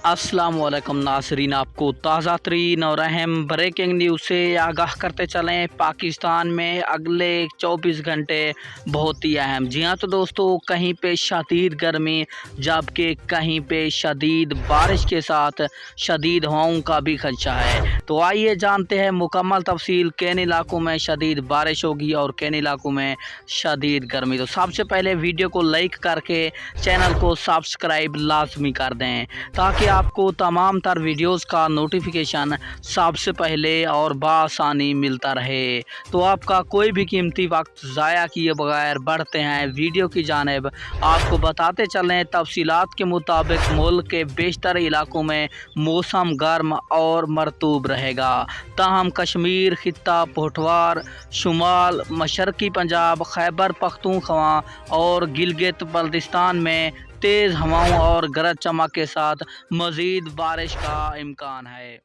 अस्सलाम वालेकुम नाज़रीन, आपको ताज़ा तरीन और अहम ब्रेकिंग न्यूज़ से आगाह करते चलें। पाकिस्तान में अगले 24 घंटे बहुत ही अहम। जी हाँ, तो दोस्तों, कहीं पे शदीद गर्मी जबकि कहीं पे शदीद बारिश के साथ शदीद हवाओं का भी खदशा है। तो आइए जानते हैं मुकम्मल तफसील, किन इलाकों में शदीद बारिश होगी और किन इलाकों में शदीद गर्मी। तो सबसे पहले वीडियो को लाइक करके चैनल को सब्सक्राइब लाजमी कर दें ताकि आपको तमाम तर वीडियोस का नोटिफिकेशन सबसे पहले और बआसानी मिलता रहे। तो आपका कोई भी कीमती वक्त ज़ाया किए बगैर बढ़ते हैं वीडियो की जानिब। आपको बताते चलें, तफसीलात के मुताबिक मुल्क के बेशतर इलाकों में मौसम गर्म और मरतूब रहेगा। ताहम कश्मीर खित्ता, पोठवार, शुमाल मशरकी पंजाब, खैबर पख्तूनख्वा और गिलगित बल्तिस्तान में तेज़ हवाओं और गरज चमक के साथ मज़ीद बारिश का इम्कान है।